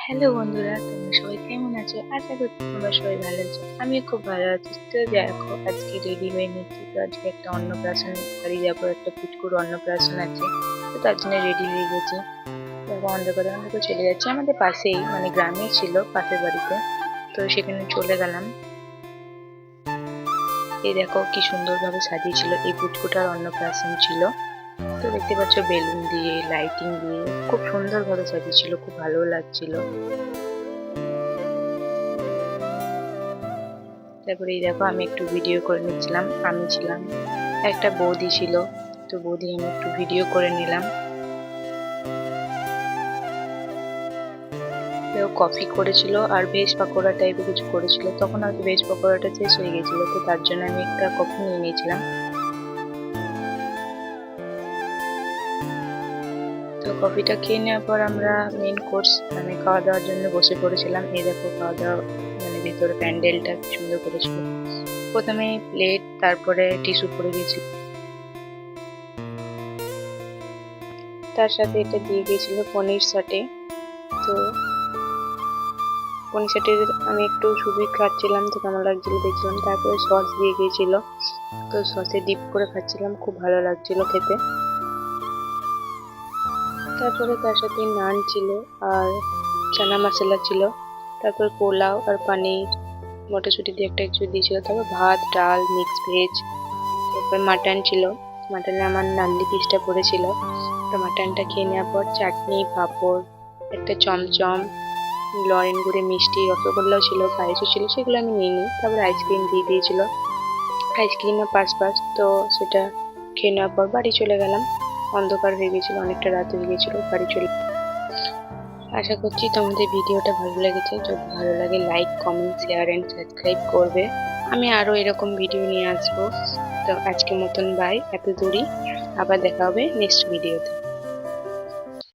Hello বন্ধুরা, তোমরা সবাই কেমন আছো? আশা করছি তোমরা সবাই ভালো আছো। আমিও খুব ভালো আছি। তো দেখো, আজকে রেডি হয়ে নিচ্ছি। তো আজকে একটা অন্নপ্রাশন বাড়ি যাবো, একটা পুচকুর অন্নপ্রাশন আছে। তো তার জন্য রেডি হয়ে গেছি। দেখো, অন্ধকারে অন্ধকারে চলে যাচ্ছি। আমাদের পাশেই, মানে গ্রামে ছিল, পাশের বাড়িতে। তো সেখানে চলে গেলাম। এই দেখো কি সুন্দরভাবে সাজিয়েছিল, এই পুচকুটার অন্নপ্রাশন ছিল। তো দেখতে পাচ্ছ, বেলুন দিয়ে, লাইটিং দিয়ে খুব সুন্দরভাবে সাজিয়েছিল, খুব ভালো লাগছিল। তারপরে এই দেখো, আমি একটু ভিডিও করে নিচ্ছিলাম। আমি ছিলাম, একটা বৌদি ছিল। তো বৌদি, আমি একটু ভিডিও করে নিলাম। কেউ কফি করেছিল আর ভেজ পাকোড়া টাইপের কিছু করেছিল। তখন হয়তো ভেজ পাকোড়াটা শেষ হয়ে গেছিল, তো তার জন্য আমি একটা কফি নিয়ে নিয়েছিলাম। তো কফিটা খেয়ে নেওয়ার পর আমরা মেন কোর্স, মানে খাওয়া দাওয়ার জন্য বসে পড়েছিলাম। এই দেখো, খাওয়া দাওয়া, মানে ভেতরে প্যান্ডেলটা কি সুন্দর করেছিল। প্রথমে প্লেট, তারপরে টিস্যু পড়ে গেছিল, তার সাথে এটা দিয়ে গেছিল পনির সাটে। তো পনির সাটে আমি একটু শুধুই খাচ্ছিলাম, তো কেমন লাগছিল দেখছিলাম। তারপরে সস দিয়ে গিয়েছিল, তো সসে ডিপ করে খাচ্ছিলাম, খুব ভালো লাগছিল খেতে। তারপরে তার সাথে নান ছিল, আর চানা মশলা ছিল। তারপর পোলাও আর পানির মটরশুঁটি দিয়ে একটা কিছু দিয়েছিল। তারপর ভাত, ডাল, মিক্স ভেজ। তারপর মাটন ছিল। মাটনে আমার নাল্লি পিসটা পড়েছিল। তো মাটনটা খেয়ে নেওয়ার পর চাটনি, পাঁপড়, একটা চমচম, লরেন গুড়ে মিষ্টি, রসগোল্লাও ছিল, পায়েসও ছিল, সেগুলো আমি নিয়ে নিই। তারপর আইসক্রিম দিয়ে দিয়েছিল, আইসক্রিমের পাশ তো সেটা খেয়ে নেওয়ার পর বাড়ি চলে গেলাম। অন্ধকার হয়ে গেছিল, অনেকটা রাত হয়ে গেছিল, বাড়ি চলে। আশা করছি তোমাদের ভিডিওটা ভালো লেগেছে। যদি ভালো লাগে, like, comment, share and subscribe করবে। আমি আরও এরকম ভিডিও নিয়ে আসবো। তো আজকের মতন বাই, এত দূরই। আবার দেখা হবে নেক্সট ভিডিওতে।